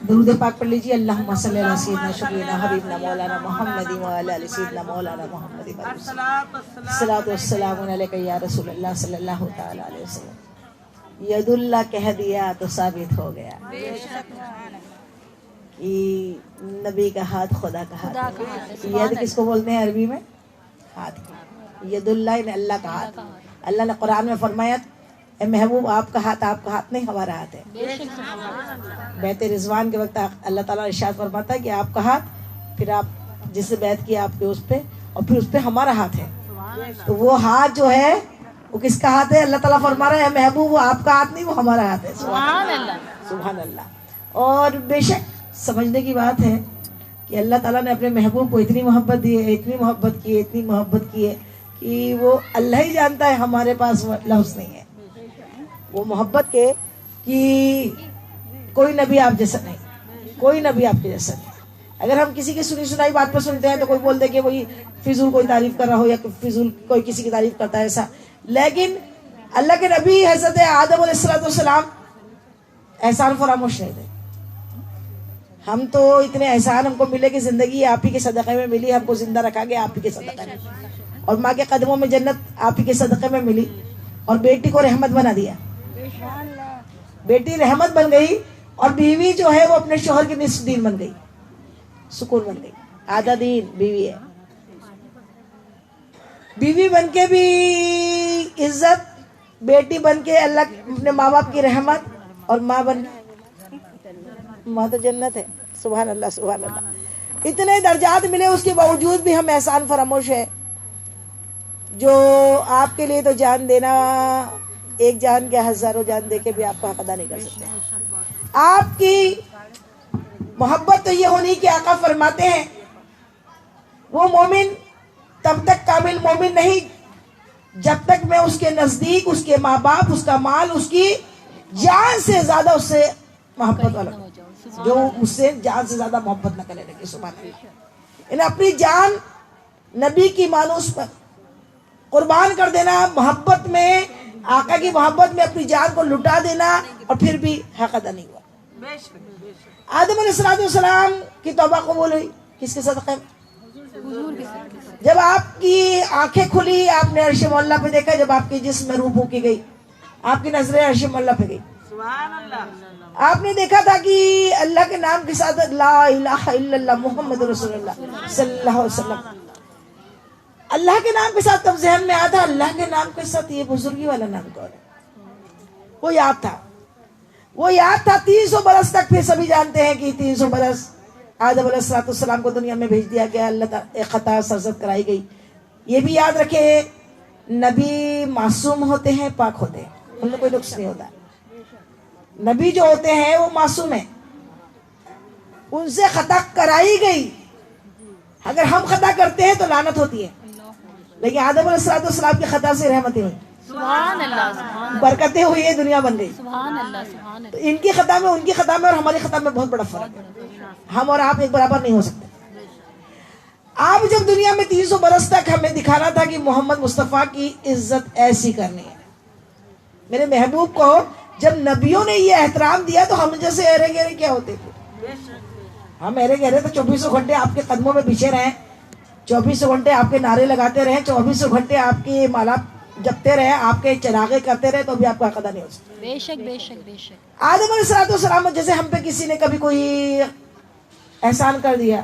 درود پاک پڑھ لیجیے. اللہم صلی علی سیدنا شفیعنا حبیبنا مولانا محمد وعلی آل سیدنا مولانا محمد الصلاۃ والسلام علیک یا رسول اللہ صلی اللہ تعالی علیہ وسلم. ید اللہ کہہ دیا تو ثابت ہو گیا کہ نبی کا ہاتھ خدا کا ہاتھ ہے. ید کس کو بولتے ہیں عربی میں؟ ہاتھ. ید اللہ یعنی اللہ کا ہاتھ. اللہ نے قرآن میں فرمایا اے محبوب آپ کا ہاتھ نہیں ہمارا ہاتھ ہے. بیعت رضوان کے وقت اللہ تعالیٰ ارشاد فرماتا ہے کہ آپ کا ہاتھ، پھر آپ جس سے بیعت کیا آپ کے اس پہ، اور پھر اس پہ ہمارا ہاتھ ہے. تو وہ ہاتھ جو ہے وہ کس کا ہاتھ ہے؟ اللہ تعالیٰ فرما رہا ہے محبوب وہ آپ کا ہاتھ نہیں، وہ ہمارا ہاتھ ہے. سبحان اللہ سبحان اللہ. اور بے شک سمجھنے کی بات ہے کہ اللہ تعالیٰ نے اپنے محبوب کو اتنی محبت دی ہے، اتنی محبت کی ہے کہ وہ اللہ ہی جانتا ہے، ہمارے پاس وہ لفظ نہیں ہے وہ محبت کے کہ کوئی نبی آپ جیسا نہیں، کوئی نبی آپ کے جیسا نہیں. اگر ہم کسی کی سنی سنائی بات پہ سنتے ہیں تو کوئی بول دے کہ وہی فضول کوئی تعریف کر رہا ہو یا فضول کوئی کسی کی تعریف کرتا ہے ایسا. لیکن اللہ کے نبی حضرت آدم علیہ السلام احسان فراموش نہیں تھے. ہم تو اتنے احسان ہم کو ملے کہ زندگی آپ ہی کے صدقے میں ملی، ہم کو زندہ رکھا گیا آپ ہی کے صدقے میں، اور ماں کے قدموں میں جنت آپ ہی کے صدقے میں ملی، اور بیٹی کو رحمت بنا دیا. بیٹی رحمت بن گئی اور بیوی جو ہے وہ اپنے شوہر کی نصف دین بن گئی، سکون بن گئی. آدھا دین بیوی ہے. بیوی بن کے بھی عزت، بیٹی بن کے اللہ اپنے ماں باپ کی رحمت، اور ماں بن ماں تو جنت ہے. سبحان اللہ سبحان اللہ. اتنے درجات ملے اس کے باوجود بھی ہم احسان فراموش ہے. جو آپ کے لیے تو جان دینا، ایک جان کے ہزاروں جان دے کے بھی آپ کا حق ادا نہیں کر سکتے. آپ کی محبت تو یہ ہونی کہ آقا فرماتے ہیں وہ مومن تب تک کامل مومن نہیں جب تک میں اس کے نزدیک اس کے ماں باپ، اس کا مال، اس کی جان سے زیادہ اس سے محبت والا ہوں. جو اس سے جان سے زیادہ محبت نہ کرنے لگے. سبحان اللہ. انہیں اپنی جان نبی کی مانوس پر قربان کر دینا، محبت میں، آقا کی محبت میں اپنی جان کو لٹا دینا، اور پھر بھی حق ادا نہیں ہوا. آدم علیہ السلام کی توبہ قبول ہوئی کس کے صدقے میں؟ جب آپ کی آنکھیں کھلی، آپ نے عرش مولا پہ دیکھا، جب آپ کی جسم میں روح پھونکی گئی، آپ کی نظریں عرش مولا پہ گئی. آپ نے دیکھا تھا کہ اللہ کے نام کے ساتھ لا الہ الا اللہ محمد رسول اللہ صلی اللہ علیہ وسلم، اللہ کے نام کے ساتھ تب ذہن میں آتا اللہ کے نام کے ساتھ یہ بزرگی والا نام کون ہے؟ وہ یاد تھا. وہ یاد تھا 300 برس تک. پھر سبھی جانتے ہیں کہ 300 برس آدم علیہ السلام کو دنیا میں بھیج دیا گیا، اللہ تعالیٰ ایک خطا سرزد کرائی گئی. یہ بھی یاد رکھے نبی معصوم ہوتے ہیں، پاک ہوتے ہیں، ان میں کوئی نقص نہیں ہوتا. نبی جو ہوتے ہیں وہ معصوم ہیں، ان سے خطا کرائی گئی. اگر ہم خطا کرتے ہیں تو لعنت ہوتی ہے، لیکن آدم علیہ السلام کی خطا سے رحمتیں ہوئی، سبحان اللہ، برکتیں ہوئی، یہ دنیا بن گئی. سبحان اللہ، سبحان تو ان کی خطا میں، ان کی خطا میں اور ہماری خطا میں بہت بڑا فرق ہے. ہم اور آپ ایک برابر نہیں ہو سکتے. آپ جب دنیا میں 300 برس تک ہمیں دکھانا تھا کہ محمد مصطفیٰ کی عزت ایسی کرنی ہے. میرے محبوب کو جب نبیوں نے یہ احترام دیا تو ہم جیسے ایرے گہرے کیا ہوتے تھے؟ ہم ایرے گہرے تو 24 گھنٹے آپ کے قدموں میں پیچھے رہیں، 24 گھنٹے آپ کے نعرے لگاتے رہیں، 24 گھنٹے آپ کے مالا جپتے رہے، آپ کے چراغے کرتے رہے، تو بھی آپ کا حق ادا نہیں ہو سکتا. بے شک بے شک بے شک. آدم علیہ السلام جیسے ہم پہ کسی نے کبھی کوئی احسان کر دیا،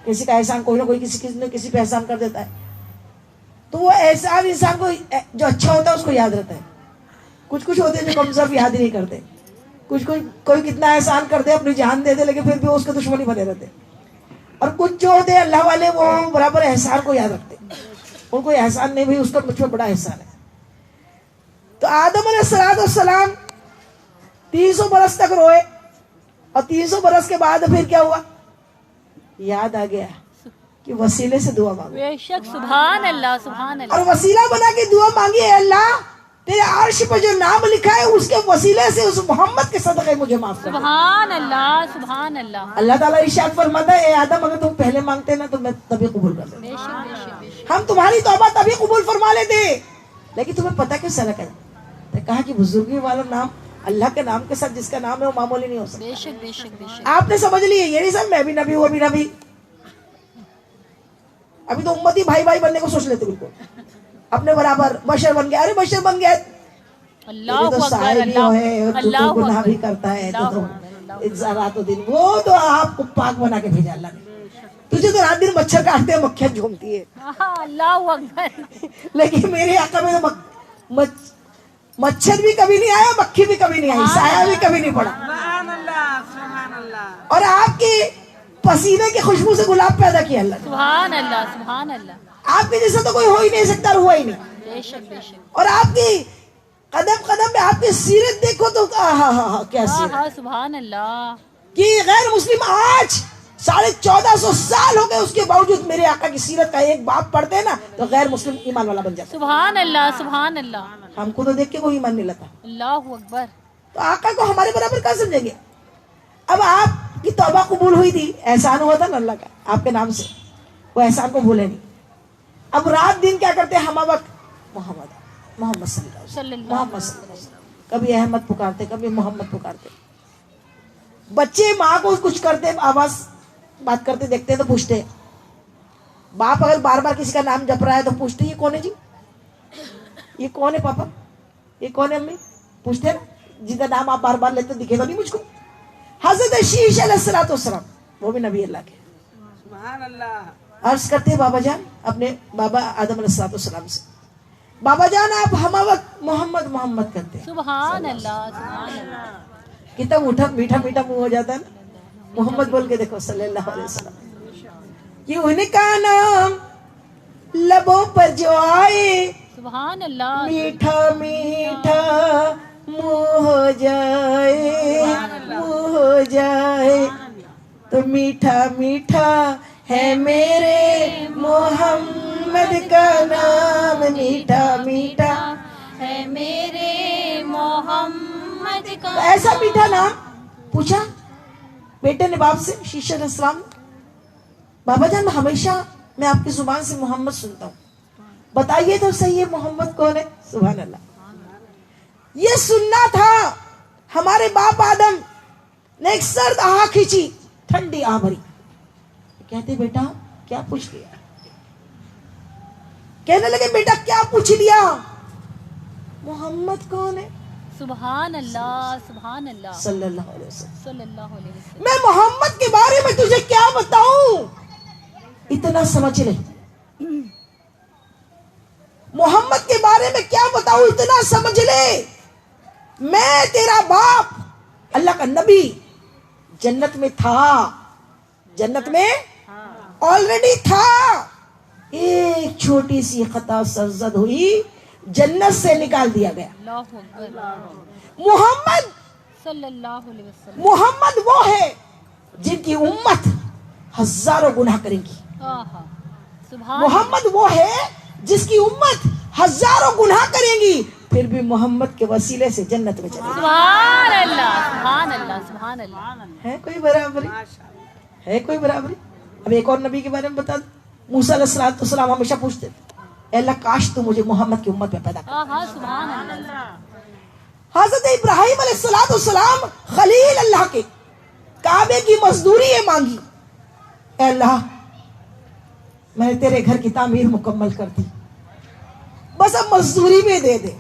کسی کا احسان کوئی نہ کوئی کسی پہ احسان کر دیتا ہے، تو وہ احسان انسان کو جو اچھا ہوتا ہے اس کو یاد رہتا ہے. کچھ ہوتے ہیں جو کمزور یاد ہی نہیں کرتے. کوئی کتنا احسان کر دے، اپنی جان دے دے، لیکن پھر بھی اس کے دشمنی بنے رہتے. اور کچھ جو ہوتے ہیں اللہ والے وہ برابر احسان کو یاد رکھتے، ان کو احسان نہیں، بھی اس کا مجھ پہ بڑا احسان ہے. تو آدم علیہ السلام 300 برس تک روئے، اور 300 برس کے بعد پھر کیا ہوا؟ یاد آ گیا کہ وسیلے سے دعا مانگو. بے شک. سبحان اللہ، سبحان اللہ. اور وسیلہ بنا کے دعا مانگی، اے اللہ تیرے عرش پہ جو نام لکھا ہے اس کے وسیلے سے اس محمد کے صدقے مجھے معاف کر دے. سبحان اللہ، سبحان اللہ. اللہ تعالیٰ ارشاد فرماتا ہے اے آدم اگر تم پہلے مانگتے نا تو میں تبھی قبول کر بے لیتا. شک بے شک بے شک. ہم تمہاری توبہ تبھی قبول فرما لیتے، لیکن تمہیں پتہ کیسا لگا؟ کہا کہ بزرگی والا نام اللہ کے نام کے ساتھ جس کا نام ہے وہ معمولی نہیں ہو سکتا. بے شک بے شک بے شک. آپ نے سمجھ لیے یہ نہیں سر میں بھی نبی ہوں ابھی نبی. ابھی تو امتی بھائی بھائی بننے کو سوچ لیتے بالکل اپنے برابر. بشر بن گیا, ارے بشر بن گیا اللہ یہ تو اکبر. صاحب ہی ہے, تو اللہ گناہ بھی اکبر. کرتا ہے, اللہ تو اکبر. رات و دن وہ تو آپ کو پاک بنا کے بھیجا اللہ نے. تجھے تو رات دن مچھر کاٹتے ہیں, مکھیاں جھومتی ہے, اللہ اکبر. لیکن میرے آقا میں تو مچھر بھی کبھی نہیں آیا, مکھی بھی کبھی نہیں آئی, سایہ بھی کبھی نہیں پڑا. اور آپ کی پسینے کی خوشبو سے گلاب پیدا کیا اللہ نے. سبحان اللہ سبحان اللہ. آپ کے جیسا تو کوئی ہو ہی نہیں سکتا اور ہوا ہی نہیں. بے شک بے شک. اور آپ کی قدم قدم میں آپ کی سیرت دیکھو تو کیا ہاں سیرت ہاں سبحان اللہ. کہ غیر مسلم آج 1450 سال ہو گئے, اس کے باوجود میرے آقا کی سیرت کا ایک باب پڑھتے ہیں نا تو غیر مسلم ایمان والا بن جاتا ہے. سبحان اللہ سبحان اللہ. ہم کو تو دیکھ کے کوئی ایمان نہیں لاتا. اللہ اکبر. تو آقا کو ہمارے برابر کہاں سمجھیں گے. اب آپ کی توبہ قبول ہوئی تھی, احسان ہوا تھا نا اللہ کا آپ کے نام سے, وہ احسان کو بھولے نہیں. اب رات دن کیا کرتے ہیں, ہم وقت محمد محمد صلی اللہ علیہ وسلم, محمد صلی اللہ علیہ وسلم, کبھی احمد پکارتے کبھی محمد پکارتے. بچے ماں کو کچھ کرتے, آواز بات کرتے دیکھتے تو پوچھتے. باپ اگر بار بار کسی کا نام جپ رہا ہے تو پوچھتے یہ کون ہے جی, یہ کون ہے پاپا, یہ کون ہے امی, پوچھتے نا. جن کا نام آپ بار بار لیتے دکھے گا نہیں مجھ کو. حضرت شیش علیہ السلام وہ بھی نبی اللہ کے, سبحان اللہ. عرض کرتے بابا جان اپنے بابا آدم علیہ السلام سے, بابا جان آپ ہم وقت محمد محمد کرتے ہیں. سبحان اللہ سبحان اللہ. کتنا میٹھا میٹھا میٹھا منہ ہو جاتا ہے نا محمد بول کے دیکھو صلی اللہ علیہ وسلم. کہ ان کا نام لبوں پر جو آئے سبحان اللہ. میٹھا میٹھا منہ ہو جائے, منہ ہو جائے تو میٹھا میٹھا ہے میرے محمد کا نام, میٹھا میٹھا ہے میرے محمد کا. ایسا میٹھا نام. پوچھا بیٹے نے باپ سے, شیش علیہ السلام, بابا جان ہمیشہ میں آپ کی زبان سے محمد سنتا ہوں, بتائیے تو صحیح ہے محمد کون ہے. سبحان اللہ. یہ سننا تھا. ہمارے باپ آدم نے ایک سرد آہ کھینچی, ٹھنڈی آہ بھری. کہتے بیٹا کیا پوچھ لیا, کہنے لگے بیٹا کیا پوچھ لیا, محمد کون ہے. سبحان اللہ سبحان اللہ. صلی اللہ علیہ وسلم. صلی اللہ علیہ وسلم. میں محمد کے بارے میں تجھے کیا بتاؤں, اتنا سمجھ لے. محمد کے بارے میں کیا بتاؤں, اتنا سمجھ لے. میں تیرا باپ اللہ کا نبی جنت میں تھا, جنت میں آلریڈی تھا. ایک چھوٹی سی خطا سرزد ہوئی, جنت سے نکال دیا گیا. اللہ اکبر. محمد صلی اللہ علیہ وسلم. محمد وہ ہے جن کی امت ہزاروں گناہ کرے گی. آہا. سبحان محمد وہ ہے جس کی امت ہزاروں گناہ کریں گی, پھر بھی محمد کے وسیلے سے جنت میں چلے گی. سبحان اللہ سبحان اللہ سبحان اللہ. ہے کوئی برابری, ہے کوئی برابری. اب ایک اور نبی کے بارے میں بتا دو. موسیٰ علیہ السلام ہمیشہ پوچھتے تھے اے اللہ کاش تو مجھے محمد کی امت میں پیدا کر. آہا سبحان اللہ. حضرت ابراہیم علیہ السلام خلیل اللہ کے, کعبے کی مزدوری یہ مانگی, اے اللہ میں نے تیرے گھر کی تعمیر مکمل کر دی, بس اب مزدوری میں دے دے.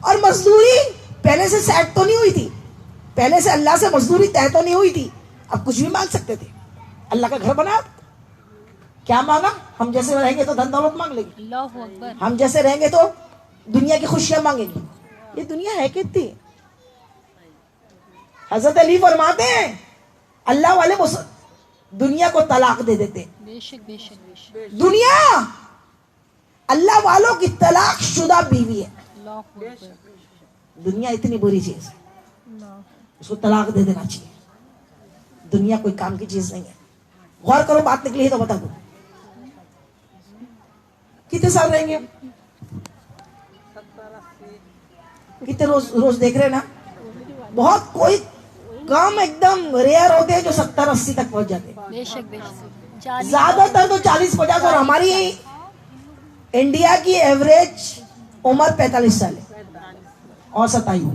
اور مزدوری پہلے سے سیٹ تو نہیں ہوئی تھی, پہلے سے اللہ سے مزدوری طے تو نہیں ہوئی تھی. اب کچھ بھی مانگ سکتے تھے. اللہ کا گھر بنا, کیا مانگا, ہم جیسے رہیں گے تو دھن دولت مانگ لے گی, اللہ اکبر. ہم جیسے رہیں گے تو دنیا کی خوشیاں مانگیں گی. یہ دنیا ہے کتنی. حضرت علی فرماتے ہیں اللہ والے دنیا کو طلاق دے دیتے. بے شک بے شک بے شک. دنیا اللہ والوں کی طلاق شدہ بیوی ہے. اللہ اکبر. دنیا اتنی بری چیز ہے, اس کو طلاق دے دینا چاہیے. دنیا کوئی کام کی چیز نہیں ہے. غور کرو, بات نکلی ہے تو بتا دو. کتنے سال رہیں گے, کتنے روز دیکھ رہے نا, بہت کوئی کام ایک دم ریئر ہوتے ہیں جو 70-80 تک پہنچ جاتے ہیں. بے شک بے شک. زیادہ تر تو 40-50. اور ہماری انڈیا کی ایوریج عمر 45 سال ہے اور 27.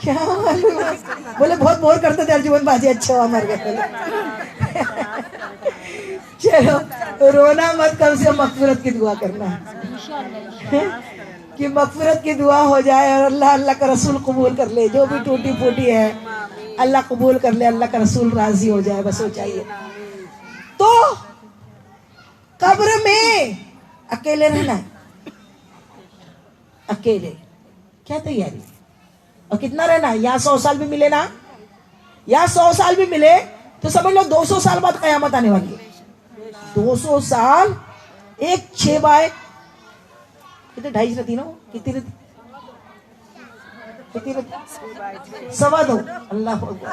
کیا معلوم ہے؟ بولے بہت بور کرتے تھے ارجمن باجی، اچھا ہوا مر گئے. بولے چلو رونا مت، کم سے کم مغفرت کی دعا کرنا کہ مغفرت کی دعا ہو جائے اور اللہ کا رسول قبول کر لے. جو بھی ٹوٹی پھوٹی ہے اللہ قبول کر لے، اللہ کا رسول راضی ہو جائے، بس وہ چاہیے. تو قبر میں اکیلے رہنا ہے، اکیلے کیا تیاری، اور کتنا رہنا ہے؟ یہاں 100 سال بھی ملے نا، یہاں 100 سال بھی ملے تو سمجھ لو 200 سال بعد قیامت آنے والی ہے. 200 سال، ایک 6 بائے کتنے، 2.5 رہتی نا، کتنی رہتی، 2.25. اللہ اکبر.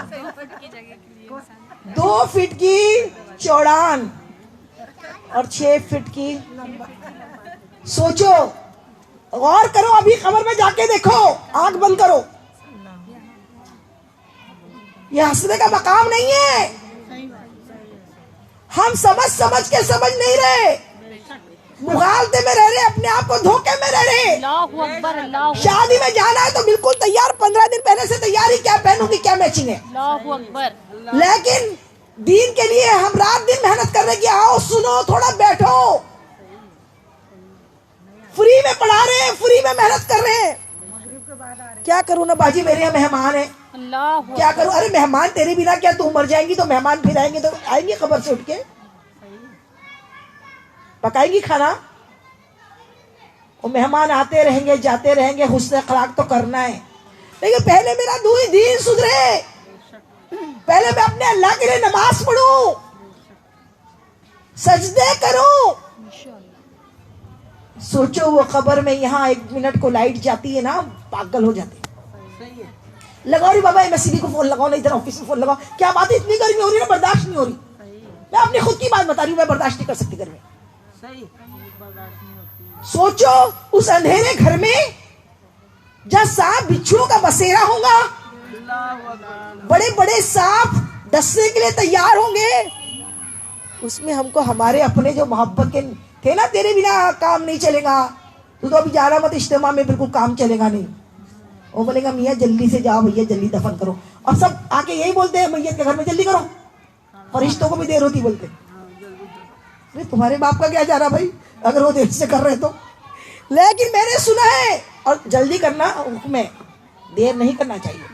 2 فٹ کی چوڑان اور 6 فٹ کی. سوچو، غور کرو، ابھی قبر میں جا کے دیکھو، آنکھ بند کرو. یہ ہنسنے کا مقام نہیں ہے. ہم سمجھ کے سمجھ نہیں رہے، مغالطے میں رہ رہے، اپنے آپ کو دھوکے میں رہ رہے. اللہ اکبر، اللہ شادی میں جانا ہے تو بالکل تیار، 15 دن پہلے سے تیاری، کیا پہنوں گی، کیا میچنگ ہے. اللہ اکبر. لیکن دین کے لیے ہم رات دن محنت کر رہے کہ آؤ سنو، تھوڑا بیٹھو. فری میں پڑھا رہے ہیں، فری میں محنت کر رہے ہیں. کیا کروں نا باجی، میرے یہاں مہمان ہیں، اللہ کیا کروں. ارے مہمان تیرے بنا کیا، تم مر جائیں گی تو مہمان پھر آئیں گے، تو آئیں گے قبر سے اٹھ کے، پکائیں گی کھانا. وہ مہمان آتے رہیں گے، جاتے رہیں گے، حسن اخلاق تو کرنا ہے. لیکن پہلے میرا دین سدھرے، پہلے میں اپنے اللہ کے لیے نماز پڑھوں، سجدے کروں. سوچو وہ قبر میں، یہاں 1 منٹ کو لائٹ جاتی ہے نا، پاگل ہو جاتے. لگاؤ رہی بابا MSCB کو فون لگاؤ، نہیں ادھر آفس میں فون لگاؤ. کیا بات ہے، اتنی گرمی ہو رہی ہے نا، برداشت نہیں ہو رہی. میں اپنی خود کی بات بتا رہی ہوں، میں برداشت نہیں کر سکتی گرمی. سوچو اس اندھیرے گھر میں جہاں سانپ بچھوؤں کا بسیرا ہوگا، بڑے بڑے سانپ ڈسنے کے لیے تیار ہوں گے. اس میں ہم کو ہمارے اپنے جو محبت کے تھے نا، تیرے بنا کام نہیں چلے گا، تو ابھی جا رہا مت اجتماع میں، بالکل کام چلے گا نہیں. وہ بولے گا میاں جلدی سے جاؤ بھیا، جلدی دفن کرو. اور سب آ کے یہی بولتے ہیں میت کے گھر میں جلدی کرو، فرشتوں کو بھی دیر ہوتی بولتے. تمہارے باپ کا کیا جا رہا بھائی، اگر وہ دیر سے کر رہے تو. لیکن میں نے سنا ہے، اور جلدی کرنا حکم ہے، دیر نہیں کرنا چاہیے.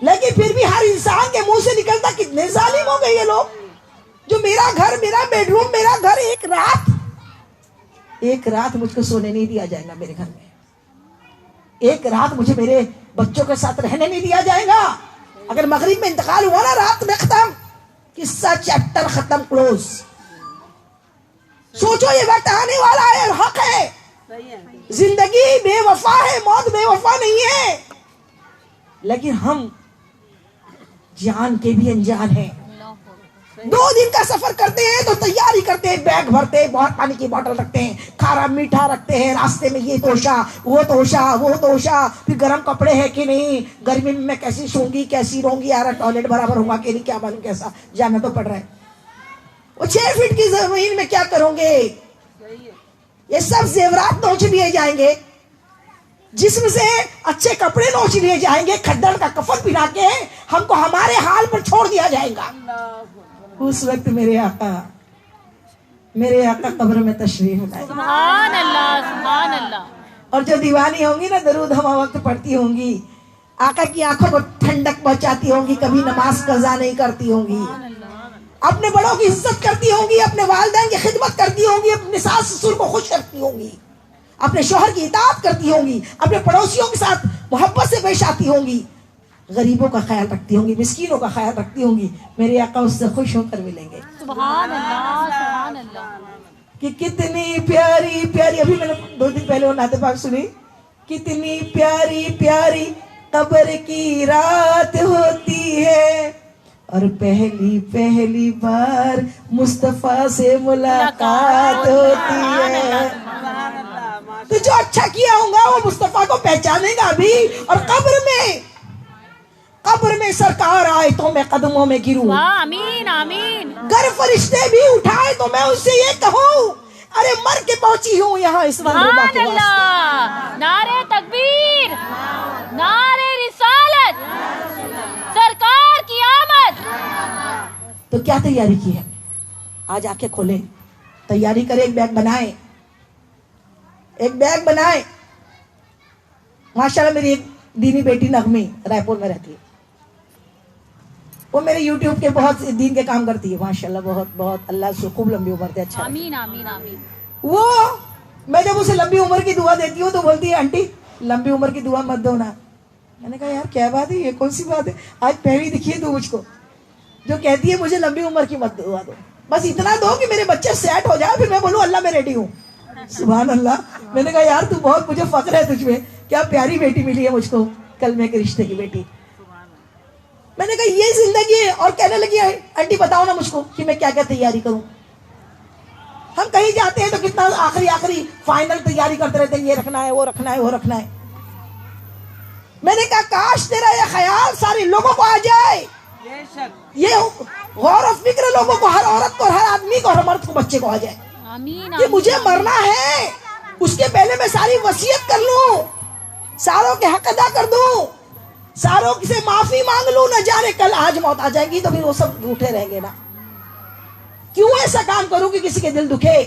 لیکن پھر بھی ہر انسان کے منہ سے نکلتا، کتنے ظالم ہو گئے یہ لوگ، جو میرا گھر، میرا بیڈ روم، میرا گھر، ایک رات مجھ کو سونے نہیں دیا جائے گا میرے گھر میں. ایک رات مجھے میرے بچوں کے ساتھ رہنے نہیں دیا جائے گا. اگر مغرب میں انتقال ہوا نا، رات میں ختم، قصہ چیپٹر ختم، کلوز. سوچو یہ وقت آنے والا ہے اور حق ہے. زندگی بے وفا ہے، موت بے وفا نہیں ہے. لیکن ہم جان کے بھی انجان ہیں. 2 دن کا سفر کرتے ہیں تو تیاری کرتے ہیں، بیگ بھرتے ہیں، بہت پانی کی بوتل رکھتے ہیں، کھارا میٹھا رکھتے ہیں، راستے میں یہ توشا، وہ توشا، پھر گرم کپڑے ہیں کہ نہیں، گرمی میں میں کیسی سوں گی، کیسی رہوں گی، یار ٹوائلٹ برابر ہوگا کہ نہیں، کیا معلوم، کیسا جانا تو پڑ رہا ہے. وہ 6 فٹ کی زمین میں کیا کروں گے. یہ سب زیورات نوچ لیے جائیں گے، جسم سے اچھے کپڑے نوچ لیے جائیں گے، کھدڑ کا کفن پہنا کے ہم کو ہمارے حال پر چھوڑ دیا جائے گا. اس وقت میرے آقا قبر میں تشریف لائے. سبحان اللہ، سبحان اللہ. اور جو دیوانی ہوں گی نا، درود ہم وقت پڑھتی ہوں گی، آقا کی آنکھوں کو ٹھنڈک پہنچاتی ہوں گی، کبھی نماز قضا نہیں کرتی ہوں گی، اپنے بڑوں کی عزت کرتی ہوں گی، اپنے والدین کی خدمت کرتی ہوں گی، اپنے ساس سسر کو خوش رکھتی ہوں گی، اپنے شوہر کی اطاعت کرتی ہوں گی، اپنے پڑوسیوں کے ساتھ محبت سے پیش آتی ہوں گی، غریبوں کا خیال رکھتی ہوں گی، مسکینوں کا خیال رکھتی ہوں گی. میرے آقا اس سے خوش ہو کر ملیں گے. سبحان اللہ، سبحان اللہ. کہ کتنی پیاری پیاری، ابھی میں نے 2 دن پہلے وہ نعت پاک سنی، کتنی پیاری پیاری قبر کی رات ہوتی ہے، اور پہلی بار مصطفیٰ سے ملاقات ہوتی ہے. تو جو اچھا کیا ہوگا وہ مصطفیٰ کو پہچانے گا بھی. اور قبر میں سرکار آئے تو میں قدموں میں گروں، آمین آمین. گر فرشتے بھی اٹھائے تو میں اس سے یہ کہوں، ارے مر کے پہنچی ہوں یہاں اس سبحان اللہ. نعرہ تکبیر، نعرہ رسالت. تو کیا تیاری کی ہے؟ آج آنکھیں کھولیں, تیاری کریں, ایک بیگ بنائیں, ایک بیگ بنائیں. ماشاءاللہ میری ایک دینی بیٹی نغمی رائے پور میں رہتی ہے, وہ میرے یوٹیوب کے بہت دین کے کام کرتی ہے ماشاءاللہ, بہت بہت اللہ سے خوب لمبی عمر دے. اچھا آمین آمین آمین. وہ میں جب اسے لمبی عمر کی دعا دیتی ہوں تو بولتی ہے آنٹی لمبی عمر کی دعا مت دو نا. میں نے کہا یار کیا بات ہے, یہ کون سی بات ہے, آج پہلی دکھی ہے تو مجھ کو جو کہتی ہے مجھے لمبی عمر کی مت دعا دو, بس اتنا دو کہ میرے بچے سیٹ ہو جائے, پھر میں بولوں اللہ میں ریڈی ہوں. سبحان اللہ. میں نے کہا یار تو بہت مجھے فخر ہے تجھ میں, کیا پیاری بیٹی ملی ہے مجھ کو, کلمے کے رشتے کی بیٹی. میں نے کہا یہ زندگی ہے. اور کہنے لگی آنٹی بتاؤ نا مجھ کو کہ میں کیا کیا تیاری کروں. ہم کہیں جاتے ہیں تو کتنا آخری فائنل تیاری کرتے رہتے ہیں, یہ رکھنا ہے, وہ رکھنا ہے, وہ رکھنا ہے. میں نے کہا کاش تیرا یہ خیال سارے لوگوں کو آ جائے, یہ غور و فکر لوگوں کو, ہر عورت کو, ہر آدمی کو, ہر مرد کو, بچے کو آ جائے آمین کہ مجھے مرنا ہے, اس کے پہلے میں ساری وصیت کر لوں, ساروں کے حق ادا کر دوں, ساروں سے معافی مانگ لوں. نہ جانے کل آج موت آ جائے گی تو پھر وہ سب روٹھے رہیں گے نا. کیوں ایسا کام کروں کہ کسی کے دل دکھے,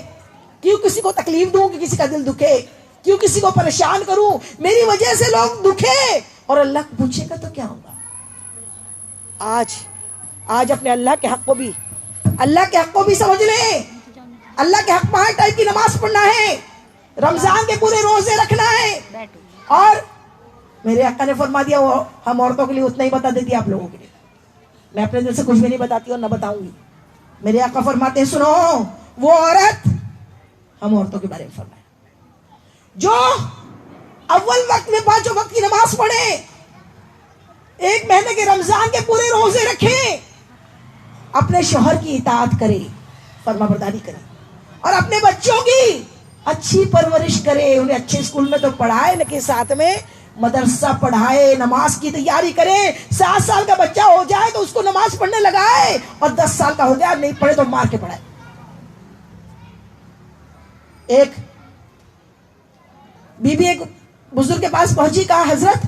کیوں کسی کو تکلیف دوں کہ کسی کا دل دکھے, کیوں کسی کو پریشان کروں, میری وجہ سے لوگ دکھے اور اللہ پوچھے گا تو کیا ہوگا. آج اپنے اللہ کے حق کو بھی سمجھ لیں. اللہ کے حق 5 ٹائم کی نماز پڑھنا ہے, رمضان کے پورے روزے رکھنا ہے. اور میرے آقا نے فرما دیا وہ ہم عورتوں کے لیے اتنا ہی بتا دیتی آپ لوگوں کے لیے, میں اپنے دل سے کچھ بھی نہیں بتاتی اور نہ بتاؤں گی. میرے آقا فرماتے ہیں سنو, وہ عورت, ہم عورتوں کے بارے میں فرمائے, جو اول وقت میں 5 وقت کی نماز پڑھے, 1 مہینے کے رمضان کے پورے روزے رکھے, اپنے شوہر کی اطاعت کرے, فرما برداری کرے, اور اپنے بچوں کی اچھی پرورش کرے, انہیں اچھے اسکول میں تو پڑھائے لیکن ساتھ میں مدرسہ پڑھائے, نماز کی تیاری کرے. 7 سال کا بچہ ہو جائے تو اس کو نماز پڑھنے لگائے, اور 10 سال کا ہو جائے نہیں پڑھے تو مار کے پڑھائے. ایک بی بی ایک بزرگ کے پاس پہنچی, کہا حضرت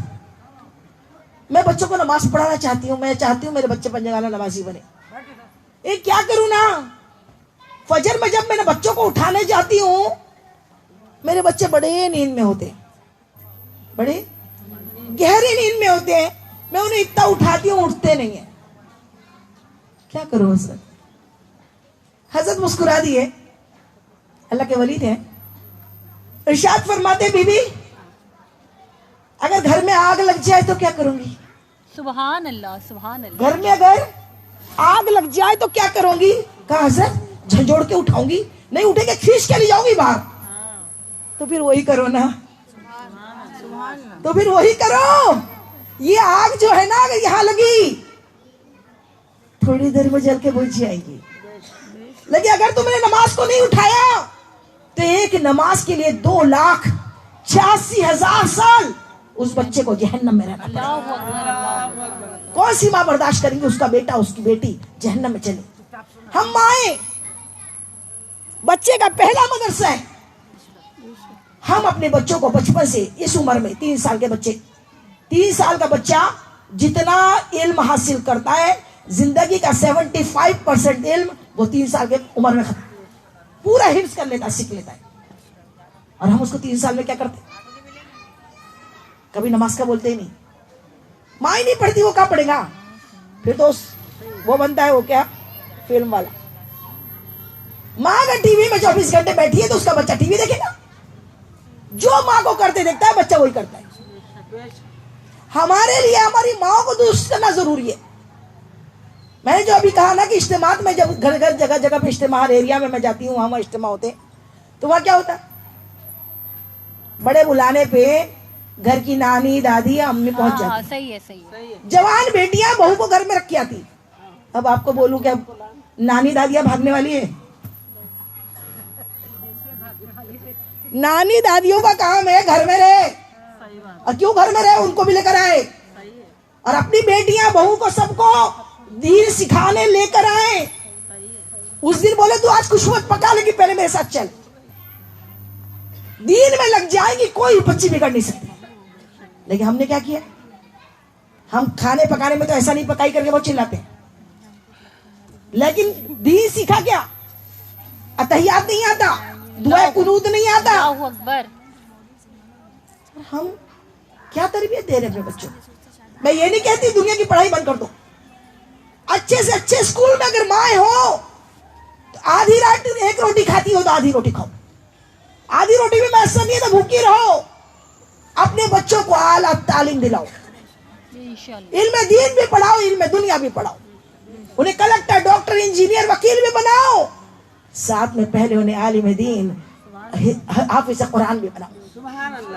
میں بچوں کو نماز پڑھانا چاہتی ہوں, میں چاہتی ہوں میرے بچے بننے والا نمازی بنے. کیا کروں نا, فجر میں جب میں نے بچوں کو اٹھانے جاتی ہوں میرے بچے بڑے نیند میں ہوتے, بڑے گہری نیند میں ہوتے ہیں, میں انہیں اتنا اٹھاتی ہوں اٹھتے نہیں ہیں. کیا کروں حضرت؟ حضرت مسکرا دیے, اللہ کے ولی تھے, ارشاد فرماتے بی بی اگر گھر میں آگ لگ جائے تو کیا کروں گی؟ سبحان اللہ سبحان اللہ. گھر میں اگر آگ لگ جائے تو کیا کروں گی؟ کہا حضرت جھنجھوڑ کے اٹھاؤں گی, نہیں اٹھے گا کھینچ کے لے جاؤں گی باہر. تو پھر وہی کرو نا, تو پھر وہی کرو. یہ آگ جو ہے نا اگر یہاں لگی تھوڑی دیر میں جل کے بجھ جائے گی, لیکن اگر تم نے نماز کو نہیں اٹھایا تو ایک نماز کے لیے 2,86,000 سال اس بچے کو جہنم میں رہنا پڑے. اللہ اکبر اللہ اکبر. کون سی ماں برداشت کریں گی اس کا بیٹا اس کی بیٹی جہنم میں چلے؟ ہم مائیں بچے کا پہلا مدرسہ ہے. ہم اپنے بچوں کو بچپن سے اس عمر میں 3 سال کے بچے, 3 سال کا بچہ جتنا علم حاصل کرتا ہے زندگی کا 75% علم وہ 3 سال کے عمر میں پورا حفظ کر لیتا, سیکھ لیتا ہے. اور ہم اس کو 3 سال میں کیا کرتے, کبھی نماز کا بولتے ہی نہیں. ماں ہی نہیں پڑھتی وہ کہاں پڑھے گا؟ پھر تو وہ بنتا ہے وہ کیا فلم والا. ماں اگر ٹی وی میں 24 گھنٹے بیٹھی ہے تو اس کا بچہ ٹی وی دیکھے گا. جو ماں کو کرتے دیکھتا ہے بچہ وہی کرتا ہے. ہمارے لیے ہماری ماں کو درست کرنا ضروری ہے. میں نے جو ابھی کہا نا کہ اجتماعات میں جب گھر گھر جگہ جگہ پہ اجتماع ایریا میں جاتی ہوں, وہاں اجتماع ہوتے ہیں تو وہاں کیا ہوتا ہے, بڑے بلانے پہ گھر کی نانی دادی امی پہنچ جاتی. صحیح ہے صحیح ہے. جوان بیٹیاں بہو کو گھر میں رکھی آتی. اب آپ کو بولوں کہ اب نانی دادیاں بھاگنے والی ہے؟ نانی دادیوں کا کام ہے گھر میں رہے, اور کیوں گھر میں رہے, ان کو بھی لے کر آئے, اور اپنی بیٹیاں بہو کو سب کو دین سکھانے لے کر آئے. اس دن بولے تو آج کچھ وقت پکا لے گی, پہلے میرے ساتھ چل. دین میں لگ جائے گی, کوئی بچی بگڑ نہیں سکتی. لیکن ہم نے کیا کیا, ہم کھانے پکانے میں تو ایسا نہیں پکائی کر کے وہ چلاتے ہیں. لیکن دین سیکھا کیا؟ اتحیات نہیں آتا, دعائے قنوت نہیں آتا. اللہ اکبر. ہم کیا تربیت دے رہے ہیں اپنے بچوں کو؟ میں یہ نہیں کہتی دنیا کی پڑھائی بند کر دو, اچھے سے اچھے اسکول میں اگر مائیں ہو تو آدھی رات ایک روٹی کھاتی ہو تو آدھی روٹی کھاؤ, آدھی روٹی بھی میسر نہیں ہے تو بھوکی رہو. اپنے بچوں کو اعلیٰ تعلیم دلاؤ, انشاءاللہ. علم دین بھی پڑھاؤ, علم دنیا بھی پڑھاؤ, انہیں کلکٹر, ڈاکٹر, انجینئر, وکیل بھی بناؤ, ساتھ میں پہلے انہیں عالم دین, حافظ قرآن بھی بناؤ.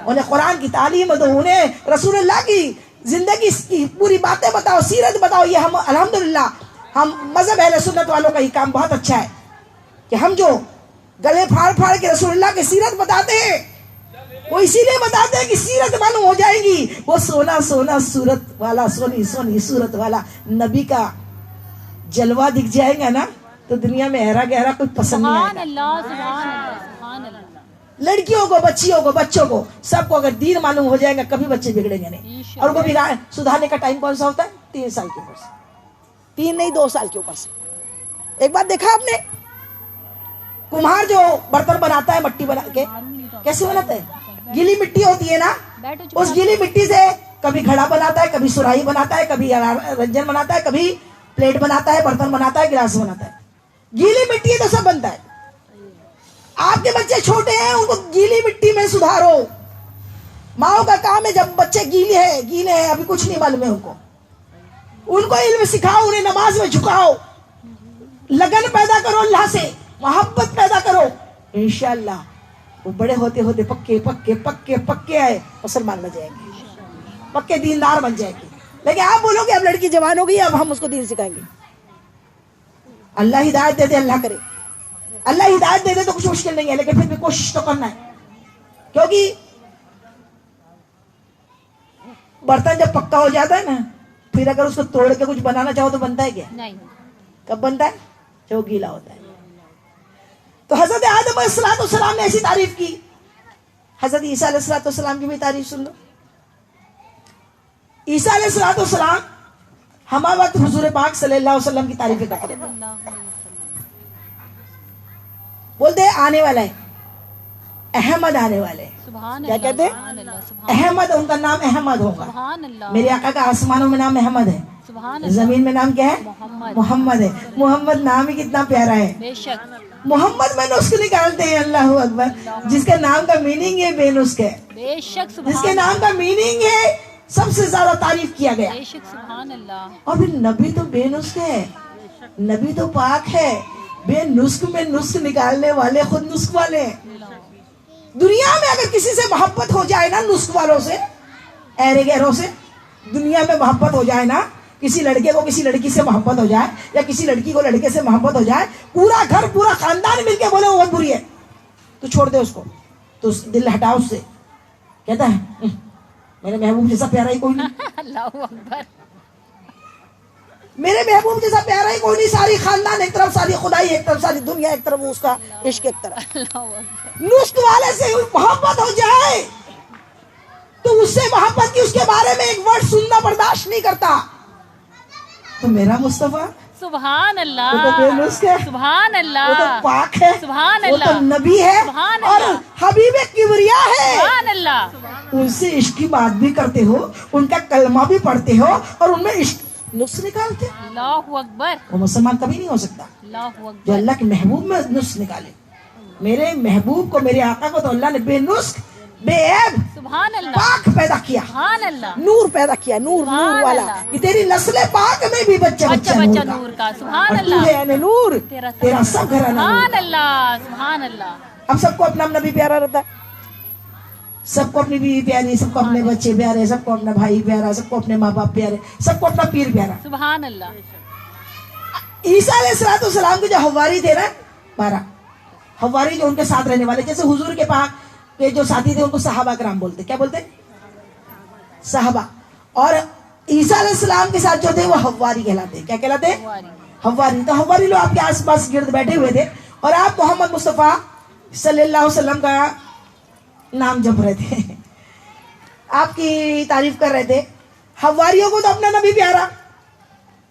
انہیں قرآن کی تعلیم دو, انہیں رسول اللہ کی زندگی کی پوری باتیں بتاؤ, سیرت بتاؤ. یہ ہم الحمدللہ ہم مذہب اہل سنت والوں کا یہ کام بہت اچھا ہے کہ ہم جو گلے پھاڑ پھاڑ کے رسول اللہ کی سیرت بتاتے ہیں, وہ اسی لیے بتاتے ہیں کہ سیرت معلوم ہو جائے گی. وہ سونا سونا صورت والا, سونی سونی صورت والا نبی کا جلوہ دکھ جائے گا نا تو دنیا میں ہیرا گہرا کوئی پسند نہیں آئے سبحان گا. اللہ, سبحان اللہ, سبحان اللہ. لڑکیوں کو, بچیوں کو, بچوں کو, سب کو اگر دین معلوم ہو جائے گا کبھی بچے بگڑیں گے نہیں. اور وہ بھی سدھارنے کا ٹائم کون سا ہوتا ہے؟ 3 سال کے اوپر سے, 3 نہیں 2 سال کے اوپر سے. ایک بات دیکھا آپ نے, کمہار جو برتن بناتا ہے مٹی بنا کے, کیسے بناتا ہے؟ گیلی مٹی ہوتی ہے نا, اس گیلی مٹی سے کبھی گھڑا بناتا ہے, کبھی سراہی بناتا ہے, کبھی رنجن بناتا ہے, کبھی پلیٹ بناتا ہے, برتن بناتا ہے, گلاس بناتا ہے. گیلی مٹی ہے تو سب بنتا ہے. آپ کے بچے چھوٹے ہیں, ان کو گیلی مٹی میں سدھارو. ماؤں کا کام ہے, جب بچے گیلے ہیں ابھی کچھ نہیں معلوم ہے ان کو علم سکھاؤ, انہیں نماز میں جھکاؤ, لگن پیدا کرو, اللہ سے محبت پیدا کرو. انشاءاللہ وہ بڑے ہوتے ہوتے پکے پکے پکے پکے آئے مسلمان بن جائیں گے, پکے دیندار بن جائیں گے. لیکن آپ بولو کہ اب لڑکی جوان ہو گئی, اب ہم اس کو دین سکھائیں گے. اللہ ہدایت دے دے, اللہ کرے, اللہ ہدایت دے دے تو کچھ مشکل نہیں ہے, لیکن پھر بھی کوشش تو کرنا ہے. کیونکہ برتن جب پکا ہو جاتا ہے نا, پھر اگر اس کو توڑ کے کچھ بنانا چاہو تو بنتا ہے کیا؟ نہیں. کب بنتا ہے؟ جب وہ گیلا ہوتا ہے. تو حضرت آدم علیہ السلام نے ایسی تعریف کی. حضرت عیسیٰ علیہ السلام کی بھی تعریف سن لو. عیسیٰ علیہ السلام ہم وقت حضور پاک صلی اللہ علیہ وسلم کی تعریفیں کرتے تھے. بولتے آنے والا ہے, احمد آنے والے. سبحان کیا اللہ, کہتے ہیں؟ سبحان اللہ, سبحان احمد, ان کا نام احمد ہوگا. سبحان اللہ, میرے آقا کا آسمانوں میں نام احمد ہے, سبحان اللہ. زمین میں نام کیا ہے؟ محمد. محمد ہے. محمد نام ہی کتنا پیارا ہے. بے شک. محمد میں نسخ نکالتے ہیں, اللہ اکبر. جس کے نام کا میننگ ہے بے نسخ ہے, بے شک. جس کے سبحان نام کا میننگ ہے سب سے زیادہ تعریف کیا گیا. بے شک. سبحان اللہ. اور پھر نبی تو بے نسخ ہے, نبی تو پاک ہے. بے نسخ میں نسخ نکالنے والے خود نسخ والے ہیں. دنیا میں اگر کسی سے محبت ہو جائے نا, نسخ والوں سے, ایرے گہروں سے, دنیا میں محبت ہو جائے نا, کسی لڑکے کو کسی لڑکی سے محبت ہو جائے, یا کسی لڑکی کو لڑکے سے محبت ہو جائے, پورا گھر پورا خاندان مل کے بولے وہ بہت بری ہے, تو چھوڑ دے اس کو, تو دل ہٹاؤ اس سے. کہتا ہے میرے محبوب جیسا پیارا ہی کوئی نہیں, اللہ اکبر. میرے محبوب جیسا پیارا ہی کوئی نہیں. ساری خاندان ایک طرف, ساری خدائی ایک طرف, ساری دنیا ایک طرف, اس کا عشق ایک طرف. اللہ اکبر. نسخ والے سے محبت ہو جائے تو اس سے محبت کی, اس کے بارے میں ایک ورڈ سننا برداشت نہیں کرتا. تو میرا مصطفیٰ سبحان اللہ, وہ تو بے نسخ ہے, سبحان وہ تو اللہ, پاک ہے, سبحان وہ تو اللہ, نبی ہے, سبحان اور اللہ, حبیب کبریا ہے. سبحان اللہ. ان سے عشق کی بات بھی کرتے ہو, ان کا کلمہ بھی پڑھتے ہو, اور ان میں عشق نسخ نکالتے. اللہ اکبر. وہ مسلمان کبھی نہیں ہو سکتا اللہ جو اکبر. اللہ کے محبوب میں نسخ نکالے. میرے محبوب کو, میرے آقا کو تو اللہ نے بے نسخ, بے عیب, سبحان اللہ, پاک پیدا کیا, سبحان اللہ. نور پیدا کیا, نور, سبحان نور والا. اللہ. یہ تیری نسل پاک میں بھی بچہ بچہ نور بچہ کا. نور کا. سبحان اور تو اللہ. ہے یعنی نور, تیرا سب گھرانہ نور سبحان کا. اللہ, سبحان اللہ. اب سب کو اپنا نبی پیارا رہتا ہے, سب کو اپنی بیوی پیاری, سب کو اپنے بچے پیارے, سب کو اپنا بھائی پیارا, سب کو اپنے ماں باپ پیارے, سب کو اپنا پیر پیارا. سبحان اللہ. عیسیٰ علیہ السلام کے جو حواری تھے نا 12 حواری, جو ان کے ساتھ رہنے والے, جیسے حضور کے پاک کے جو ساتھی تھے ان کو صحابہ کرام بولتے. کیا بولتے؟ صحابہ. اور عیسیٰ علیہ السلام کے ساتھ جو تھے وہ حواری کہلاتے. کیا کہلاتے؟ حواری. تو حواری لوگ آپ کے آس پاس گرد بیٹھے ہوئے تھے, اور آپ محمد مصطفیٰ صلی اللہ علیہ وسلم کا نام جپ رہے تھے, آپ کی تعریف کر رہے تھے. حواریوں کو تو اپنا نبی پیارا,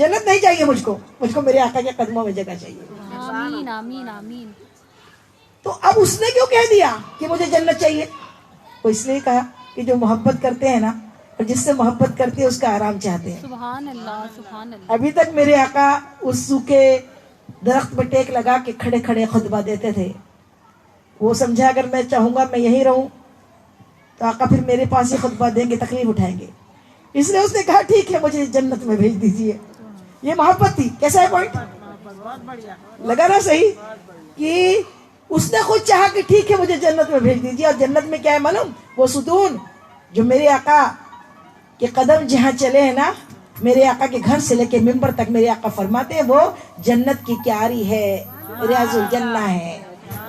جنت نہیں چاہیے مجھ کو میرے آقا کے قدموں میں جگہ چاہیے. آمین آمین آمین. تو اب اس نے کیوں کہہ دیا کہ مجھے جنت چاہیے؟ وہ اس لیے کہا کہ جو محبت کرتے ہیں نا اور جس سے محبت کرتے ہیں اس کا آرام چاہتے ہیں. سبحان اللہ سبحان اللہ. ابھی تک میرے آقا اس سوکھے درخت پہ ٹیک لگا کے کھڑے کھڑے خطبہ دیتے تھے. وہ سمجھا اگر میں چاہوں گا میں یہیں رہوں تو آقا پھر میرے پاس ہی خطبہ دیں گے، تکلیف اٹھائیں گے. اس لیے اس نے کہا ٹھیک ہے مجھے جنت میں بھیج دیجیے. یہ محبت تھی. کیسا ہے پوائنٹ؟ لگا نا صحیح کہ اس نے خود چاہا کہ ٹھیک ہے مجھے جنت میں بھیج دیجیے. اور جنت میں کیا ہے معلوم؟ وہ ستون جو میرے آقا کے قدم جہاں چلے ہیں نا، میرے آقا کے گھر سے لے کے ممبر تک میرے آقا فرماتے ہیں وہ جنت کی کیاری ہے، ریاض الجنہ ہے.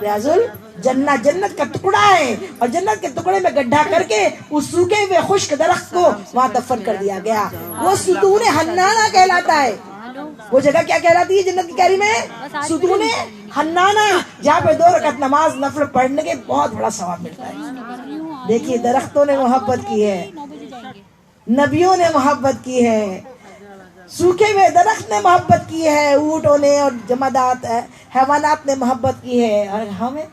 ریاض الجنہ جنت کا ٹکڑا ہے، اور جنت کے ٹکڑے میں گڈھا کر کے اس سوکھے ہوئے خشک درخت کو وہاں دفن کر دیا گیا. وہ ستون حنانہ کہلاتا ہے. وہ جگہ کیا کہلاتی ہے جنت کی کیاری میں؟ ستون حنانہ، جہاں پہ 2 رکعت نماز نفل پڑھنے کے بہت بڑا ثواب ملتا ہے. دیکھیے درختوں نے محبت کی ہے، نبیوں نے محبت کی ہے، سوکھے ہوئے درخت نے محبت کی ہے، اونٹوں نے اور جمادات حیوانات نے محبت کی ہے. اور ہمیں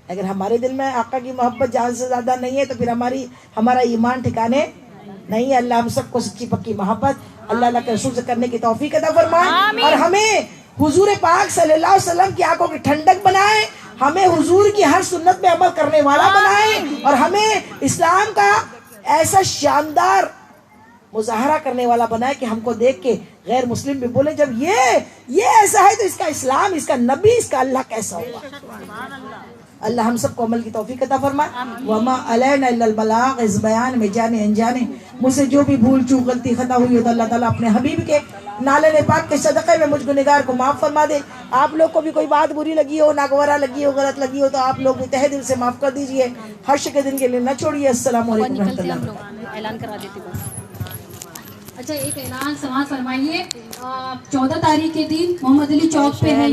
اگر ہمارے دل میں آقا کی محبت جان سے زیادہ نہیں ہے تو پھر ہمارا ایمان ٹھکانے نہیں ہے. اللہ ہم سب کو سچی پکی محبت اللہ کے رسول سے کرنے کی توفیق عطا فرمائے، اور ہمیں حضور پاک صلی اللہ علیہ وسلم کی آنکھوں کی ٹھنڈک بنائے، ہمیں حضور کی ہر سنت پہ عمل کرنے والا بنائے، اور ہمیں اسلام کا ایسا شاندار مظاہرہ کرنے والا بنائے کہ ہم کو دیکھ کے غیر مسلم بھی بولے جب یہ ایسا ہے تو اس کا اسلام، اس کا نبی، اس کا اللہ کیسا ہوگا. اللہ ہم سب کو عمل کی توفیق عطا فرمائے. وما علینا الا البلاغ، اس بیان میں جانے انجانے مجھ سے جو بھی بھول چوک غلطی خطا ہوئی ہو تو اللہ تعالیٰ اپنے حبیب کے نالے پاک کے صدقے میں مجھ گنہگار کو معاف فرما دے. آپ لوگ کو بھی کوئی بات بری لگی ہو، ناگوارا لگی ہو، غلط لگی ہو تو آپ لوگ بھی تہ دل سے معاف کر دیجئے. حشر کے دن کے لیے نہ چھوڑیے. السلام علیکم و رحمۃ نکلتے ہم اللہ. لوگ اعلان کرا دیتے بس. اچھا ایک اعلان سماعت فرمائیے. 14 تاریخ کے دن محمد علی چوک پہ ہے